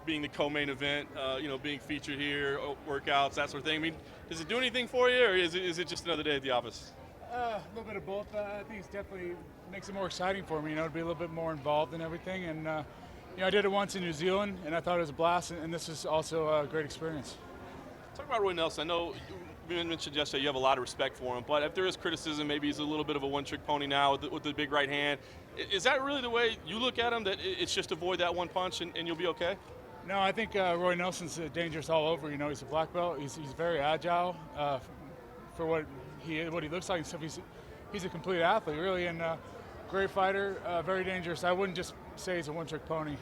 being the co-main event, being featured here, workouts, that sort of thing. I mean, does it do anything for you, or is it just another day at the office? A little bit of both. I think it's definitely makes it more exciting for me, to be a little bit more involved in everything. And, I did it once in New Zealand, and I thought it was a blast, and this is also a great experience. Talk about Roy Nelson. I know you mentioned yesterday you have a lot of respect for him, but if there is criticism, maybe he's a little bit of a one-trick pony now with the big right hand. Is that really the way you look at him, that it's just avoid that one punch and you'll be okay? No, I think Roy Nelson's dangerous all over. He's a black belt. He's very agile for what he looks like and stuff. He's a complete athlete, really, and great fighter, very dangerous. I wouldn't just say he's a one-trick pony.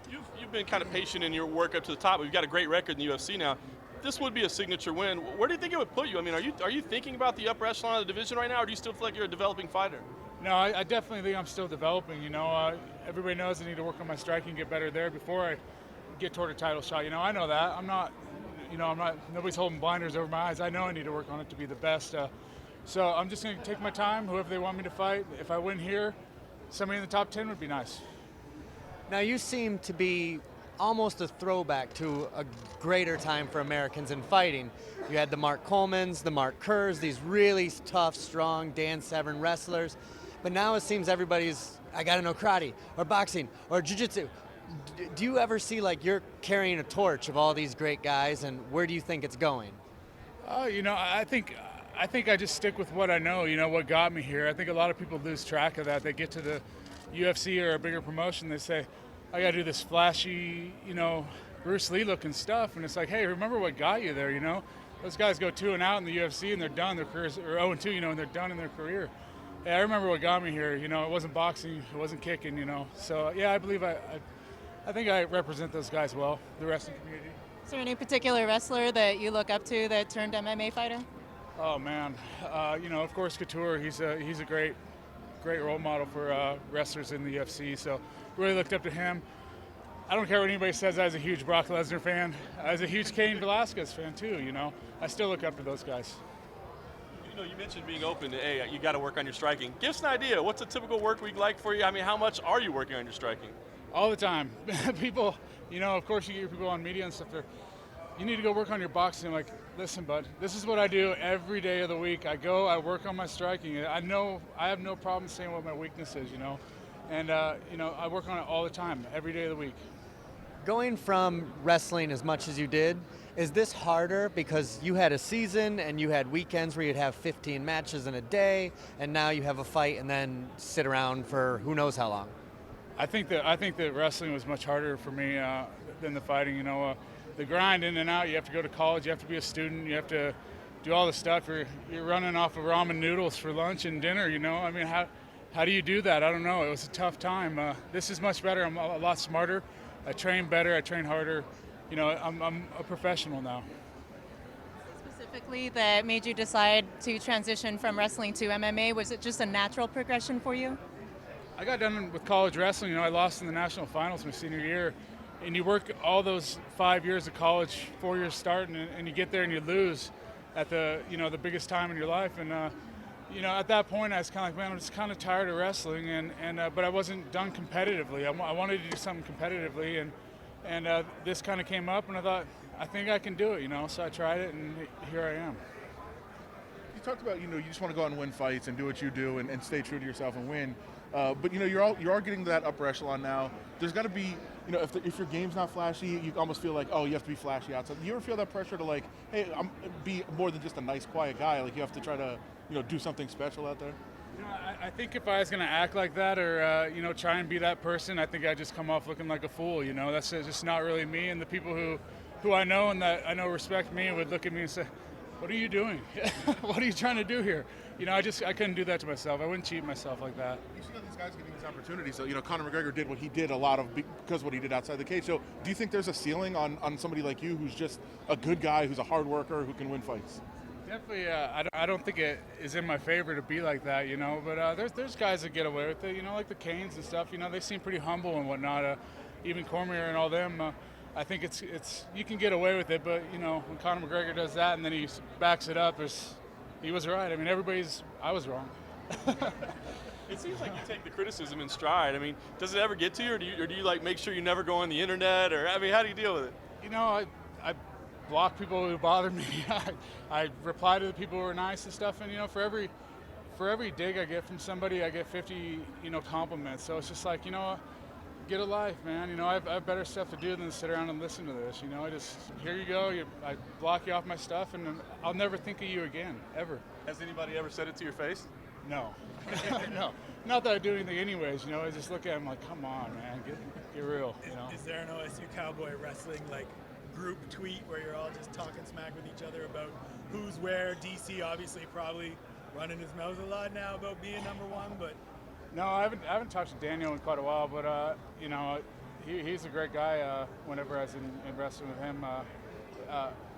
You've been kind of patient in your work up to the top, but you've got a great record in the UFC now. This would be a signature win. Where do you think it would put you? I mean, are you thinking about the upper echelon of the division right now, or do you still feel like you're a developing fighter? No, I definitely think I'm still developing. Everybody knows I need to work on my striking, get better there before I get toward a title shot. I know that. I'm not. Nobody's holding blinders over my eyes. I know I need to work on it to be the best. So I'm just going to take my time. Whoever they want me to fight. If I win here, somebody in the top 10 would be nice. Now you seem to be almost a throwback to a greater time for Americans in fighting. You had the Mark Colemans, the Mark Kerrs, these really tough, strong Dan Severn wrestlers. But now it seems everybody's, I gotta know karate, or boxing, or jiu-jitsu. Do you ever see like you're carrying a torch of all these great guys, and where do you think it's going? I think I just stick with what I know, what got me here. I think a lot of people lose track of that. They get to the UFC or a bigger promotion, they say, I got to do this flashy, Bruce Lee looking stuff. And it's like, hey, remember what got you there, Those guys go 2-0 in the UFC and they're done. Their careers, or 0-2, and they're done in their career. Hey, I remember what got me here. It wasn't boxing, it wasn't kicking, So, yeah, I believe I think I represent those guys well, the wrestling community. Is there any particular wrestler that you look up to that turned MMA fighter? Oh, man. Of course, Couture, he's a great role model for wrestlers in the UFC, so really looked up to him. I don't care what anybody says. I was a huge Brock Lesnar fan. I was a huge Cain Velasquez fan too. I still look up to those guys. You mentioned being open to, hey, you got to work on your striking. Give us an idea. What's a typical work week like for you? I mean, how much are you working on your striking? All the time. People, of course you get people on media and stuff. You need to go work on your boxing. I'm like, listen, bud, this is what I do every day of the week. I work on my striking. I have no problem saying what my weakness is, And, I work on it all the time, every day of the week. Going from wrestling as much as you did, is this harder because you had a season and you had weekends where you'd have 15 matches in a day, and now you have a fight and then sit around for who knows how long? I think that wrestling was much harder for me than the fighting. The grind in and out. You have to go to college. You have to be a student. You have to do all the stuff. You're running off of ramen noodles for lunch and dinner. I mean, how do you do that? I don't know. It was a tough time. This is much better. I'm a lot smarter. I train better. I train harder. I'm a professional now. Specifically, that made you decide to transition from wrestling to MMA? Was it just a natural progression for you? I got done with college wrestling. I lost in the national finals my senior year. And you work all those 5 years of college, 4 years starting, and you get there and you lose at the biggest time in your life. And at that point I was kind of like, man, I'm just kind of tired of wrestling. But I wasn't done competitively. I wanted to do something competitively, and this kind of came up, and I thought, I think I can do it. So I tried it, and here I am. You talked about, you just want to go out and win fights and do what you do and stay true to yourself and win. But you are getting to that upper echelon now. There's got to be, if your game's not flashy, you almost feel like, oh, you have to be flashy outside. Do you ever feel that pressure to like, hey, be more than just a nice, quiet guy? Like you have to try to, do something special out there? I think if I was going to act like that or try and be that person, I think I'd just come off looking like a fool. That's just not really me. And the people who I know and that I know respect me would look at me and say, what are you doing? What are you trying to do here? I couldn't do that to myself. I wouldn't cheat myself like that. You see all these guys getting these opportunities. So, Conor McGregor did what he did because of what he did outside the cage. So do you think there's a ceiling on somebody like you who's just a good guy, who's a hard worker, who can win fights? Definitely, I don't think it is in my favor to be like that, But there's guys that get away with it, like the Canes and stuff. They seem pretty humble and whatnot. Even Cormier and all them. I think it's you can get away with it, but when Conor McGregor does that and then he backs it up, he was right. I mean, I was wrong. It seems like you take the criticism in stride. I mean, does it ever get to you, or do you like make sure you never go on the internet, or I mean, how do you deal with it? You know, I block people who bother me. I reply to the people who are nice and stuff, and you know, for every dig I get from somebody, I get 50 compliments. So it's just like, you know, get a life, man. You know, I have better stuff to do than sit around and listen to this. You know, I just, here you go. I block you off my stuff, and I'll never think of you again, ever. Has anybody ever said it to your face? No, no. Not that I do anything anyways. You know, I just look at him like, come on, man, get real. You know. Is there an OSU Cowboy Wrestling like group tweet where you're all just talking smack with each other about who's where? DC obviously probably running his mouth a lot now about being number one, but. No, I haven't talked to Daniel in quite a while, but you know, he's a great guy. Whenever I was in wrestling with him,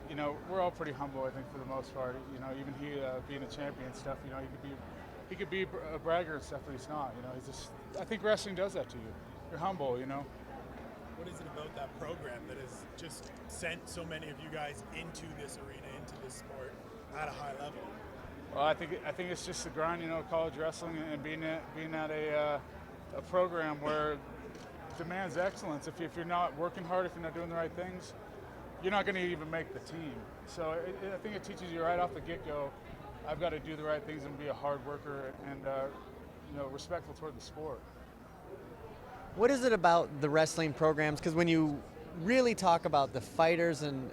you know, we're all pretty humble, I think, for the most part. You know, even he being a champion and stuff, you know, he could be a bragger and stuff, but he's not. You know, he's just. I think wrestling does that to you. You're humble, you know. What is it about that program that has just sent so many of you guys into this arena, into this sport at a high level? Well, I think it's just the grind, you know, college wrestling and being at a program where demands excellence. If you're not working hard, if you're not doing the right things, you're not going to even make the team. So I think it teaches you right off the get-go, I've got to do the right things and be a hard worker and you know, respectful toward the sport. What is it about the wrestling programs? Because when you really talk about the fighters and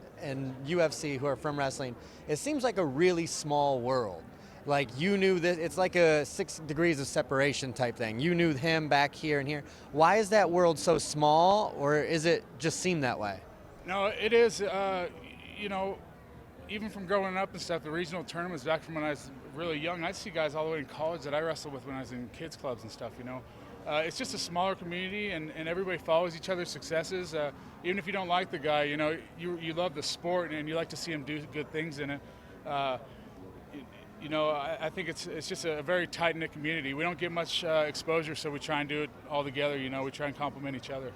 UFC who are from wrestling, it seems like a really small world. Like you knew that it's like a 6 degrees of separation type thing. You knew him back here and here. Why is that world so small, or is it just seem that way? No, it is. You know, even from growing up and stuff, the regional tournaments back from when I was really young, I see guys all the way in college that I wrestled with when I was in kids clubs and stuff. You know, it's just a smaller community, and everybody follows each other's successes. Even if you don't like the guy, you know, you love the sport and you like to see him do good things in it. You know, I think it's just a very tight-knit community. We don't get much exposure, so we try and do it all together. You know, we try and complement each other.